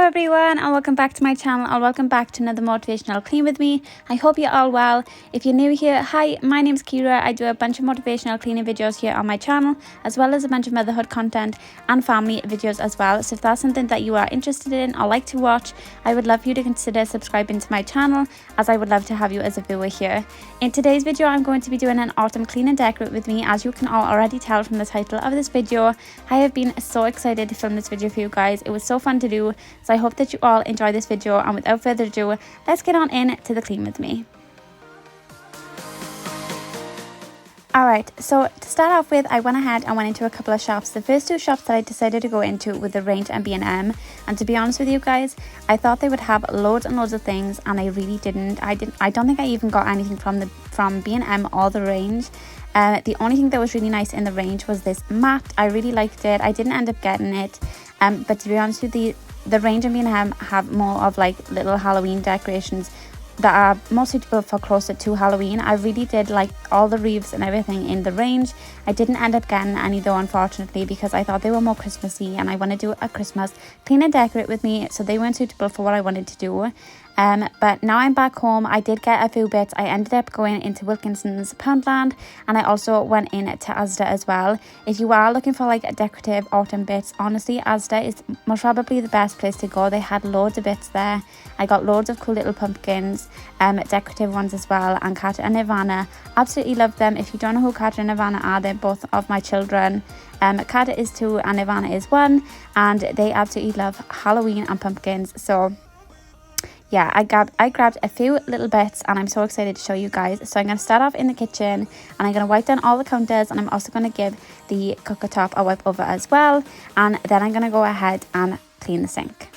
everyone, and welcome back to my channel, or welcome back to another motivational clean with me. I hope you're all well. If you're new here, hi, my name's Kira. I do a bunch of motivational cleaning videos here on my channel, as well as a bunch of motherhood content and family videos as well. So if that's something that you are interested in or like to watch, I would love you to consider subscribing to my channel, as I would love to have you as a viewer here. In today's video, I'm going to be doing an autumn clean and decorate with me. As you can all already tell from the title of this video, I have been so excited to film this video for you guys. It was so fun to do. So I hope that you all enjoy this video, and without further ado, let's get on in to the clean with me. Alright, so to start off with, I went ahead and went into a couple of shops. The first two shops that I decided to go into were the Range and B&M, and to be honest with you guys, I thought they would have loads and loads of things, and I really didn't. I don't think I even got anything from B&M or the Range. The only thing that was really nice in the Range was this mat. I really liked it. I didn't end up getting it, but to be honest with you, the Range and B&M have more of like little Halloween decorations that are more suitable for closer to Halloween. I really did like all the wreaths and everything in the Range. I didn't end up getting any though, unfortunately, because I thought they were more Christmassy and I want to do a Christmas clean and decorate with me, so they weren't suitable for what I wanted to do. But now I'm back home. I did get a few bits. I ended up going into Wilkinson's Poundland, and I also went in to Asda as well. If you are looking for like a decorative autumn bits, honestly, Asda is most probably the best place to go. They had loads of bits there. I got loads of cool little pumpkins, decorative ones as well, and Carter and Nirvana. Absolutely love them. If you don't know who Carter and Nirvana are, they're both of my children. Carter is 2 and Nirvana is 1, and they absolutely love Halloween and pumpkins. So yeah, I grabbed a few little bits, and I'm so excited to show you guys. So I'm going to start off in the kitchen, and I'm going to wipe down all the counters, and I'm also going to give the cooker-top a wipe over as well, and then I'm going to go ahead and clean the sink.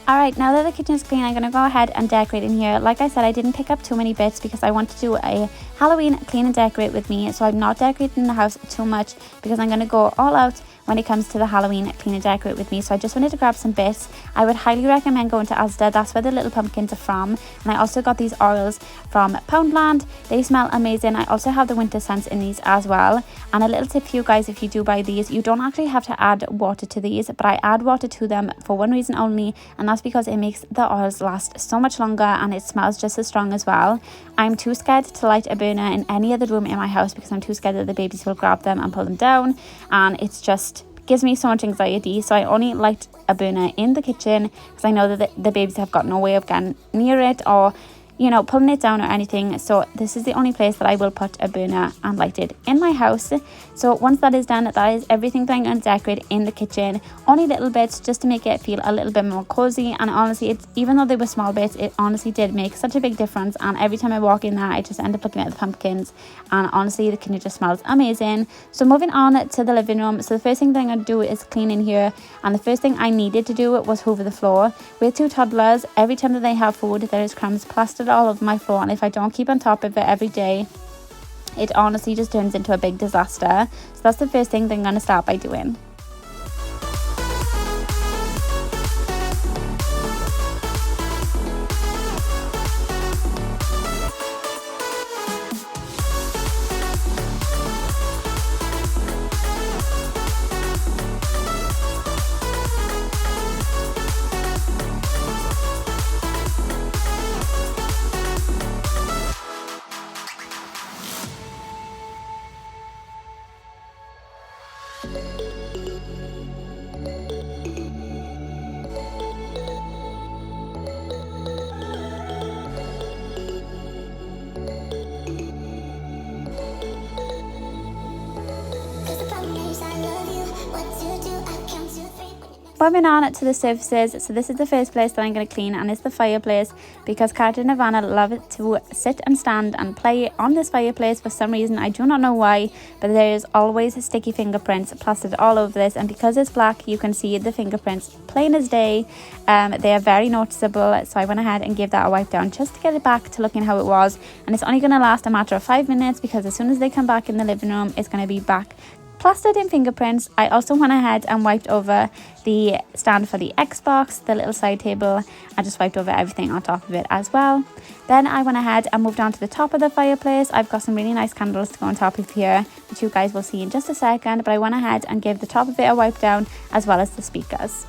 Alright, now that the kitchen is clean, I'm going to go ahead and decorate in here. Like I said, I didn't pick up too many bits because I want to do a Halloween clean and decorate with me. So I'm not decorating the house too much because I'm going to go all out when it comes to the Halloween clean and decorate with me. So I just wanted to grab some bits. I would highly recommend going to Asda. That's where the little pumpkins are from. And I also got these oils from Poundland. They smell amazing. I also have the winter scents in these as well. And a little tip for you guys, if you do buy these, you don't actually have to add water to these, but I add water to them for one reason only, and that's because it makes the oils last so much longer and it smells just as strong as well. I'm too scared to light a burner in any other room in my house because I'm too scared that the babies will grab them and pull them down, and it's just gives me so much anxiety. So I only light a burner in the kitchen because I know that the babies have got no way of getting near it or, you know, pulling it down or anything. So this is the only place that I will put a burner and light it in my house. So once that is done, that is everything that I'm going to decorate in the kitchen. Only little bits just to make it feel a little bit more cozy. And honestly, it's, even though they were small bits, it honestly did make such a big difference. And every time I walk in there, I just end up looking at the pumpkins, and honestly the kitchen just smells amazing. So moving on to the living room. So the first thing that I'm going to do is clean in here, and the first thing I needed to do was hoover the floor. With 2 toddlers, every time that they have food, there is crumbs plastered all over my floor, and if I don't keep on top of it every day, it honestly just turns into a big disaster. So that's the first thing that I'm going to start by doing. Moving on to the surfaces, so this is the first place that I'm going to clean, and it's the fireplace, because Carter and Havana love to sit and stand and play on this fireplace for some reason. I do not know why, but there's always sticky fingerprints plastered all over this, and because it's black, you can see the fingerprints plain as day. They are very noticeable, so I went ahead and gave that a wipe down just to get it back to looking how it was, and it's only going to last a matter of 5 minutes because as soon as they come back in the living room, it's going to be back plastered in fingerprints. I also went ahead and wiped over the stand for the Xbox, the little side table. I just wiped over everything on top of it as well. Then I went ahead and moved on to the top of the fireplace. I've got some really nice candles to go on top of here, which you guys will see in just a second, but I went ahead and gave the top of it a wipe down as well as the speakers.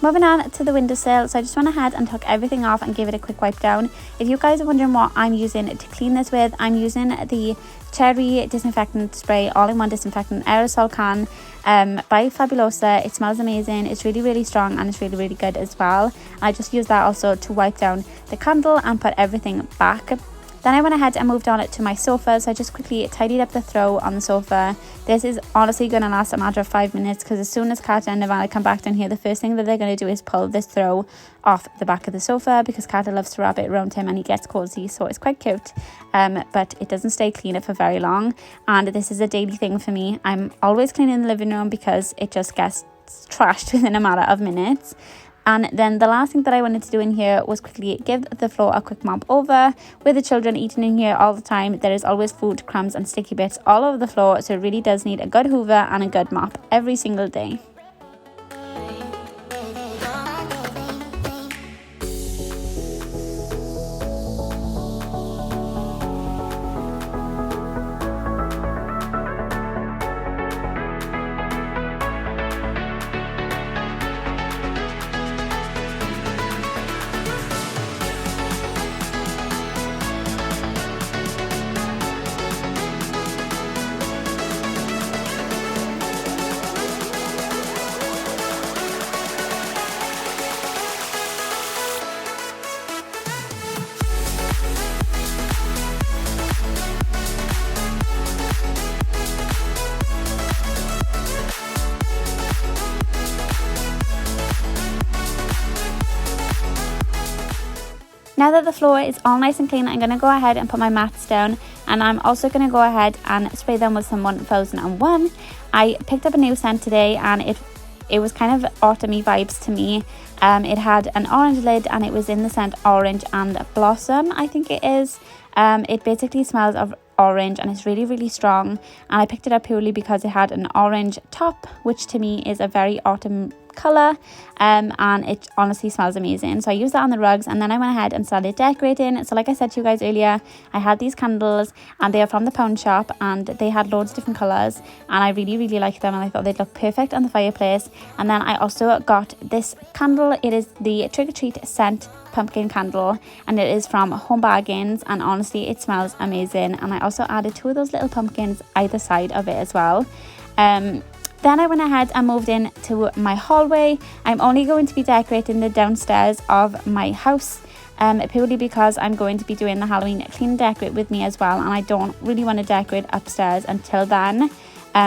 Moving on to the windowsill, so I just went ahead and took everything off and gave it a quick wipe down. If you guys are wondering what I'm using to clean this with, I'm using the Cherry Disinfectant Spray All-in-One Disinfectant Aerosol Can by Fabulosa. It smells amazing, it's really strong, and it's really good as well. I just use that also to wipe down the candle and put everything back. Then I went ahead and moved on it to my sofa, so I just quickly tidied up the throw on the sofa. This is honestly going to last a matter of 5 minutes because as soon as Carter and Nirvana come back down here, the first thing that they're going to do is pull this throw off the back of the sofa because Carter loves to wrap it around him and he gets cozy, so it's quite cute. But it doesn't stay clean for very long, and this is a daily thing for me. I'm always cleaning the living room because it just gets trashed within a matter of minutes. And then the last thing that I wanted to do in here was quickly give the floor a quick mop over. With the children eating in here all the time, there is always food, crumbs and sticky bits all over the floor, so it really does need a good hoover and a good mop every single day. Now that the floor is all nice and clean, I'm going to go ahead and put my mats down, and I'm also going to go ahead and spray them with some 1001. I picked up a new scent today, and it was kind of autumny vibes to me. It had an orange lid, and it was in the scent Orange and Blossom, I think it is. It basically smells of orange, and it's really, really strong, and I picked it up purely because it had an orange top, which to me is a very autumn colour, and it honestly smells amazing. So I used that on the rugs, and then I went ahead and started decorating. So like I said to you guys earlier, I had these candles, and they are from the pound shop, and they had loads of different colours, and I really, really liked them, and I thought they'd look perfect on the fireplace. And then I also got this candle. It is the Trick or Treat scent pumpkin candle, and it is from Home Bargains, and honestly it smells amazing. And I also added 2 of those little pumpkins either side of it as well. Then I went ahead and moved in to my hallway. I'm only going to be decorating the downstairs of my house, purely because I'm going to be doing the Halloween clean and decorate with me as well, and I don't really want to decorate upstairs until then,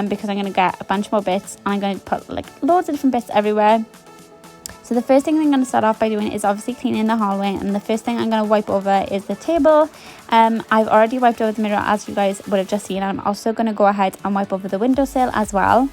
because I'm going to get a bunch more bits, and I'm going to put like loads of different bits everywhere. So the first thing I'm going to start off by doing is obviously cleaning the hallway, and the first thing I'm going to wipe over is the table. I've already wiped over the mirror, as you guys would have just seen, and I'm also going to go ahead and wipe over the windowsill as well.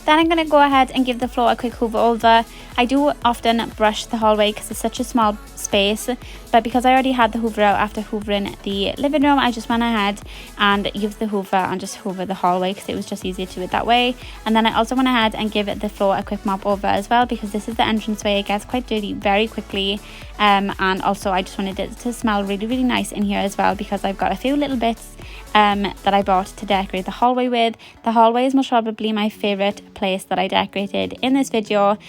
Then I'm going to go ahead and give the floor a quick hoover over. I do often brush the hallway because it's such a small space, but because I already had the hoover out after hoovering the living room, I just went ahead and used the hoover and just hoover the hallway because it was just easier to do it that way. And then I also went ahead and give the floor a quick mop over as well, because this is the entranceway. It gets quite dirty very quickly, and also I just wanted it to smell really, really nice in here as well, because I've got a few little bits that I bought to decorate the hallway with. The hallway is most probably my favourite place that I decorated in this video,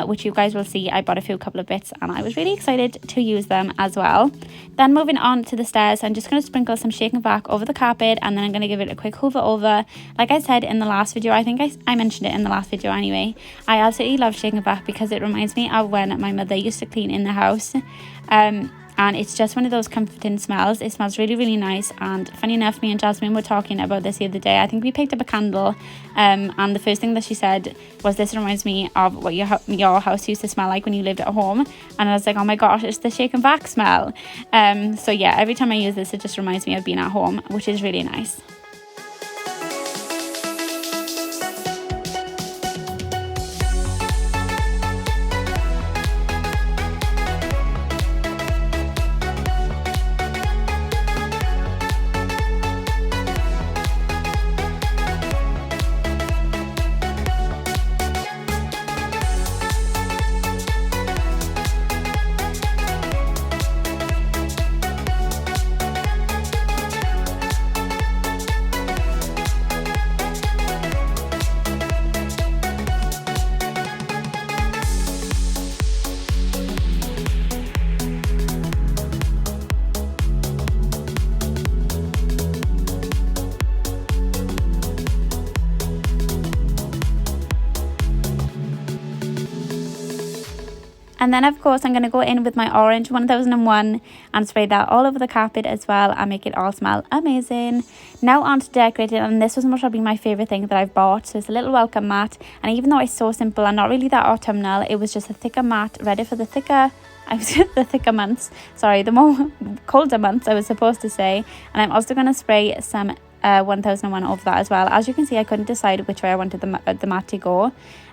which you guys will see. I bought a couple of bits, and I was really excited to use them as well. Then moving on to the stairs, I'm just going to sprinkle some shake and vac over the carpet, and then I'm going to give it a quick hoover over. Like I said in the last video, I think I mentioned it in the last video anyway, I absolutely love shake and vac because it reminds me of when my mother used to clean in the house. And it's just one of those comforting smells. It smells really, really nice. And funny enough, me and Jasmine were talking about this the other day. I think we picked up a candle, and the first thing that she said was, this reminds me of what your house used to smell like when you lived at home. And I was like, oh my gosh, it's the shake and vac smell. So yeah, every time I use this, it just reminds me of being at home, which is really nice. And then of course I'm going to go in with my orange 1001 and spray that all over the carpet as well and make it all smell amazing. Now on to decorating, and this was most probably my favourite thing that I've bought. So it's a little welcome mat, and even though it's so simple and not really that autumnal, it was just a thicker mat ready for the thicker months, sorry, the more colder months I was supposed to say. And I'm also going to spray some 1001 over that as well. As you can see, I couldn't decide which way I wanted the mat to go.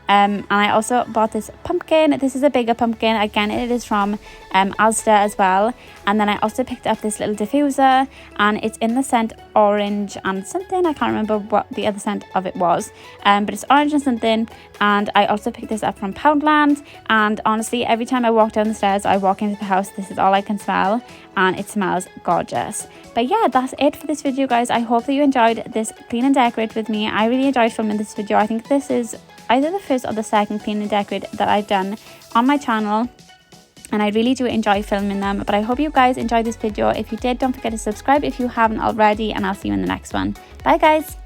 And I also bought this pumpkin. This is a bigger pumpkin. Again, it is from Asda as well. And then I also picked up this little diffuser, and it's in the scent orange and something. I can't remember what the other scent of it was, but it's orange and something. And I also picked this up from Poundland, and honestly, every time I walk down the stairs, I walk into the house, this is all I can smell, and it smells gorgeous. But yeah, that's it for this video, guys. I hope that you enjoyed this clean and decorate with me. I really enjoyed filming this video. I think this is either the first or the second clean and decorate that I've done on my channel, and I really do enjoy filming them. But I hope you guys enjoyed this video. If you did, don't forget to subscribe if you haven't already, and I'll see you in the next one. Bye guys.